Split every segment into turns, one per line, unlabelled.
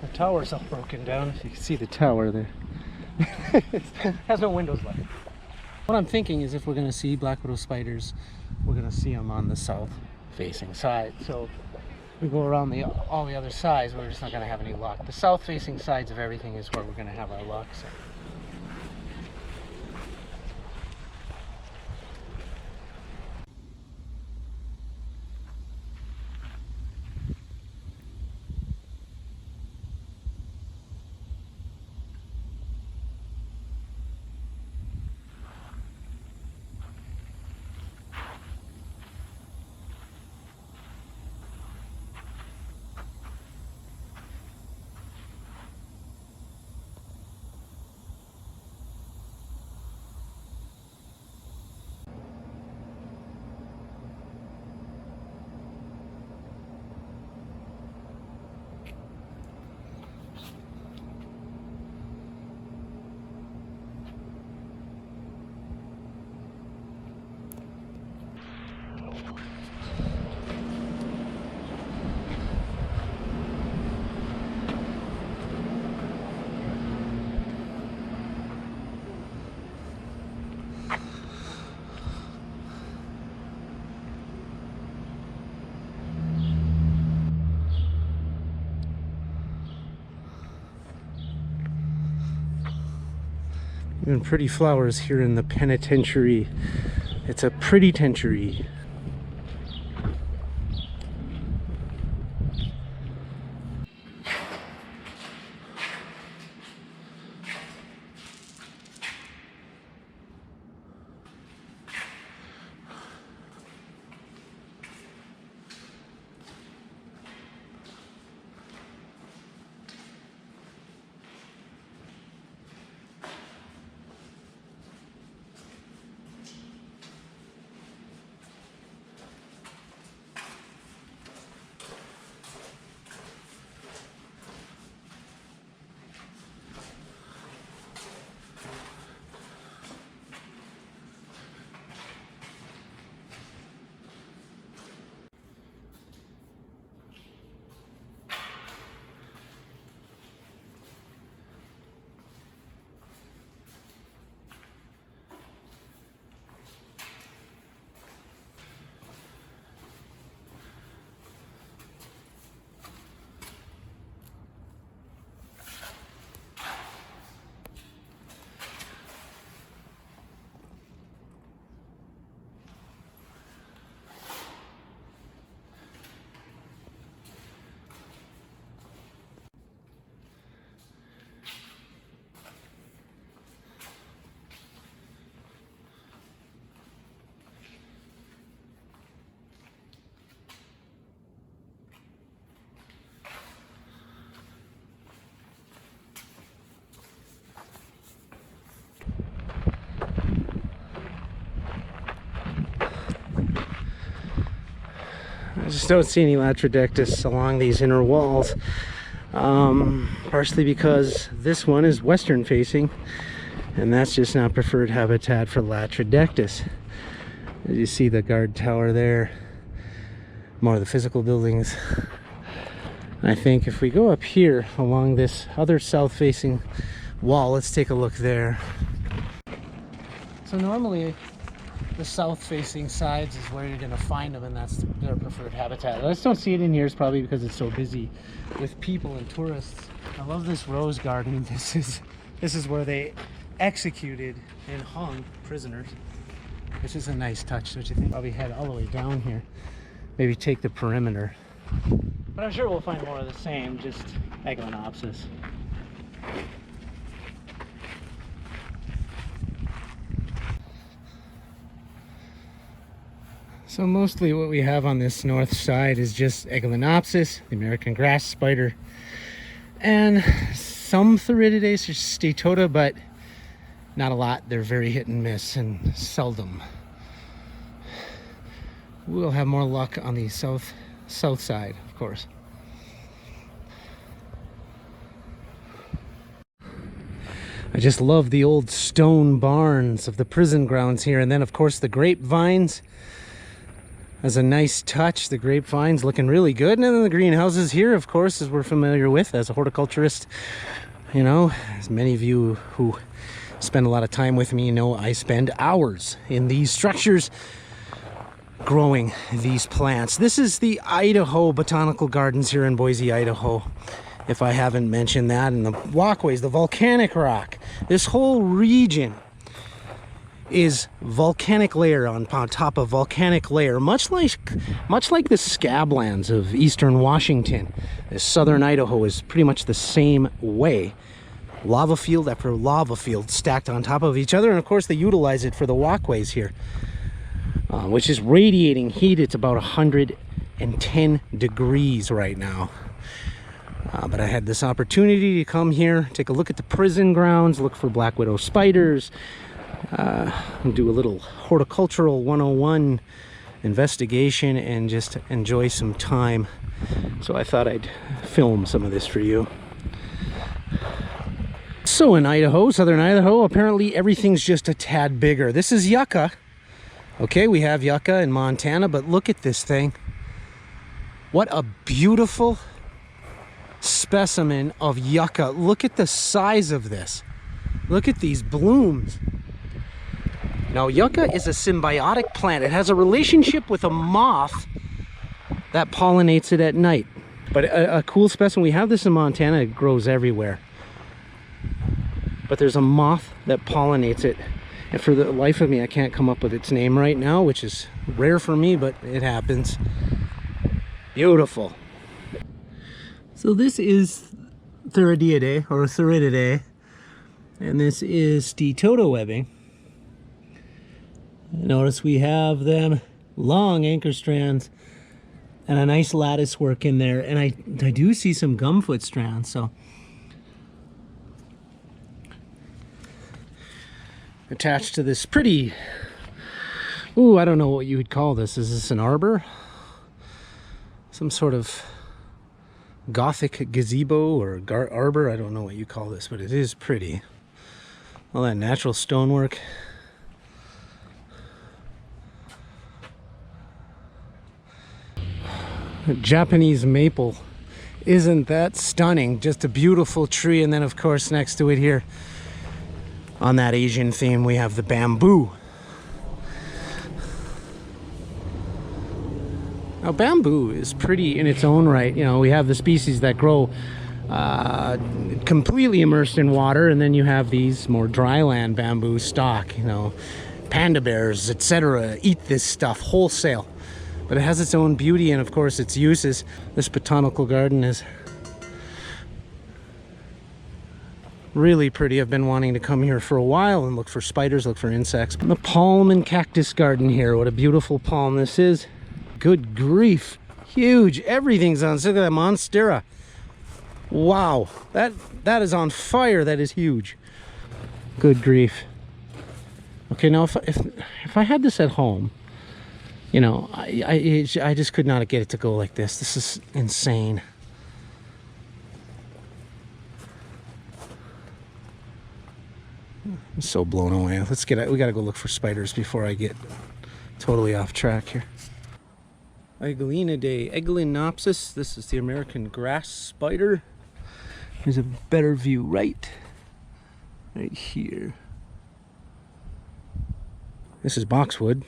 The tower's all broken down. If you can see the tower there. It has no windows left. What I'm thinking is if we're going to see black widow spiders, we're going to see them on the south facing side. So we go around all the other sides, we're just not going to have any luck. The south facing sides of everything is where we're going to have our luck. So. Even pretty flowers here in the penitentiary. It's a pretty tentuary. I just don't see any Latrodectus along these inner walls, partially because this one is western facing, and that's just not preferred habitat for Latrodectus. As you see the guard tower there, more of the physical buildings. I think if we go up here along this other south facing wall, let's take a look there. So normally the south facing sides is where you're going to find them, and that's their preferred habitat. I just don't see it in here. It's probably because it's so busy with people and tourists. I love this rose garden. This is where they executed and hung prisoners. This is a nice touch, don't you think? Probably head all the way down here, maybe take the perimeter, but I'm sure we'll find more of the same, just Echinopsis. So mostly what we have on this north side is just Echinopsis, the American grass spider, and some Theridiidae or Statota, but not a lot. They're very hit and miss and seldom. We'll have more luck on the south side, of course. I just love the old stone barns of the prison grounds here, and then of course the grapevines. as a nice touch. The grapevines looking really good. And then the greenhouses here, of course, as we're familiar with as a horticulturist. You know, as many of you who spend a lot of time with me know, I spend hours in these structures growing these plants. This is the Idaho Botanical Gardens here in Boise, Idaho, if I haven't mentioned that. And the walkways, the volcanic rock, this whole region is volcanic layer on top of volcanic layer, much like the scablands of eastern Washington. This southern Idaho is pretty much the same way. Lava field after lava field stacked on top of each other, and of course they utilize it for the walkways here, which is radiating heat. It's about 110 degrees right now. But I had this opportunity to come here, take a look at the prison grounds, look for black widow spiders, do a little horticultural 101 investigation, and just enjoy some time. So I thought I'd film some of this for you. So in Idaho, southern Idaho, apparently everything's just a tad bigger. This is yucca. Okay, we have yucca in Montana, but look at this thing. What a beautiful specimen of yucca. Look at the size of this. Look at these blooms. Now, yucca is a symbiotic plant. It has a relationship with a moth that pollinates it at night. But a cool specimen, we have this in Montana, it grows everywhere. But there's a moth that pollinates it. And for the life of me, I can't come up with its name right now, which is rare for me, but it happens. Beautiful. So this is Theridiidae, or Theridiidae, and this is Steatota webbing. Notice we have them long anchor strands and a nice lattice work in there, and I do see some gumfoot strands. So attached to this pretty, ooh, I don't know what you would call this. Is this an arbor? Some sort of Gothic gazebo or arbor? I don't know what you call this, but it is pretty. All that natural stonework. Japanese maple. Isn't that stunning? Just a beautiful tree. And then of course next to it here, on that Asian theme, we have the bamboo. Now bamboo is pretty in its own right. You know, we have the species that grow completely immersed in water, and then you have these more dryland bamboo stock. You know, panda bears, etc. eat this stuff wholesale. But it has its own beauty and of course its uses. This botanical garden is really pretty. I've been wanting to come here for a while and look for spiders, look for insects. The palm and cactus garden here. What a beautiful palm this is. Good grief. Huge. Everything's on. Look at that monstera. Wow. That is on fire. That is huge. Good grief. Okay, now if I had this at home, you know, I just could not get it to go like this. This is insane. I'm so blown away. We gotta go look for spiders before I get totally off track here. Eglenidae, Eglenopsis. This is the American grass spider. Here's a better view right here. This is boxwood.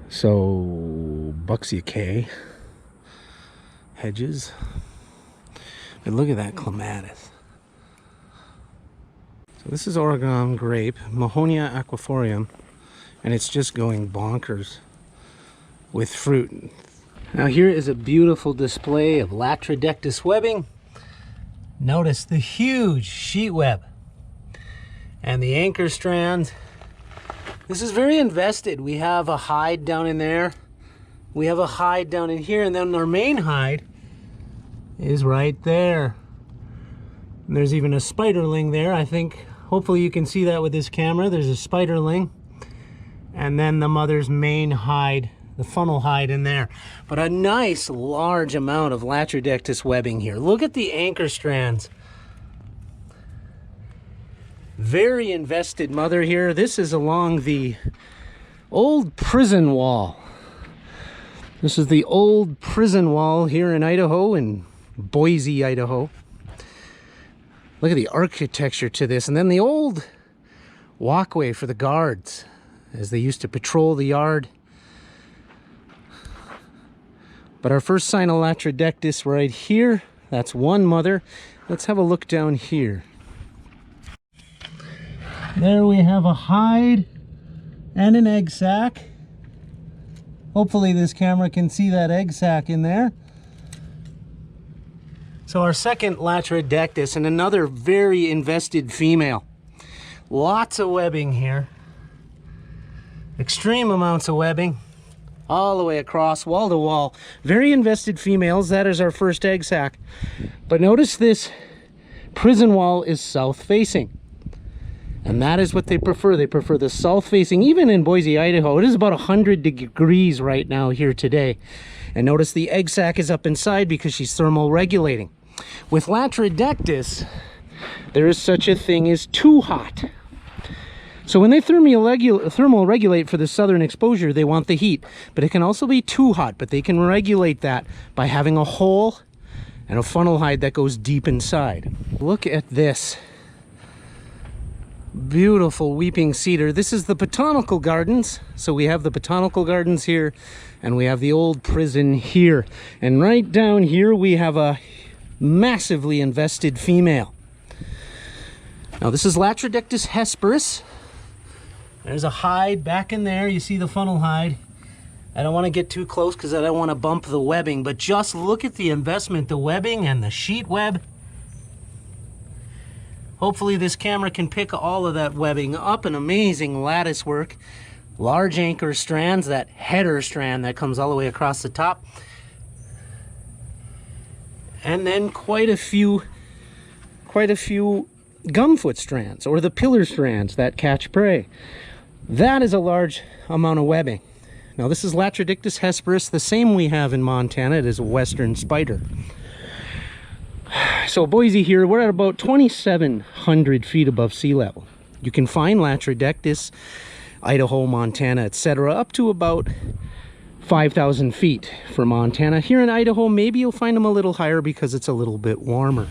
So Buxia hedges. But look at that clematis. So this is Oregon grape, Mahonia aquifolium, and it's just going bonkers with fruit. Now here is a beautiful display of Latrodectus webbing. Notice the huge sheet web and the anchor strands. This is very invested. We have a hide down in there. We have a hide down in here, and then our main hide is right there. And there's even a spiderling there. I think, hopefully you can see that with this camera. There's a spiderling. And then the mother's main hide, the funnel hide in there. But a nice large amount of Latrodectus webbing here. Look at the anchor strands. Very invested mother here. This is along the old prison wall This is the old prison wall here in Idaho, in Boise, Idaho. Look at the architecture to this, and then the old walkway for the guards as they used to patrol the yard. But our first sign of Latrodectus right here. That's one mother. Let's have a look down here. There we have a hide and an egg sac. Hopefully this camera can see that egg sac in there. So our second Latrodectus, and another very invested female. Lots of webbing here. Extreme amounts of webbing. All the way across, wall to wall. Very invested females. That is our first egg sac. But notice this prison wall is south facing. And that is what they prefer. They prefer the south facing. Even in Boise, Idaho, it is about 100 degrees right now here today. And notice the egg sac is up inside because she's thermal regulating. With Latrodectus, there is such a thing as too hot. So when they thermal regulate for the southern exposure, they want the heat. But it can also be too hot, but they can regulate that by having a hole and a funnel hide that goes deep inside. Look at this. Beautiful weeping cedar. This is the botanical gardens. So we have the botanical gardens here, and we have the old prison here. And right down here we have a massively invested female. Now this is Latrodectus hesperus. There's a hide back in there. You see the funnel hide. I don't want to get too close because I don't want to bump the webbing, but just look at the investment, the webbing and the sheet web. Hopefully this camera can pick all of that webbing up. An amazing lattice work. Large anchor strands, that header strand that comes all the way across the top. And then quite a few gumfoot strands, or the pillar strands that catch prey. That is a large amount of webbing. Now this is Latrodectus hesperus, the same we have in Montana. It is a western spider. So Boise here, we're at about 2,700 feet above sea level. You can find Latrodectus, Idaho, Montana, etc. up to about 5,000 feet for Montana. Here in Idaho, maybe you'll find them a little higher because it's a little bit warmer.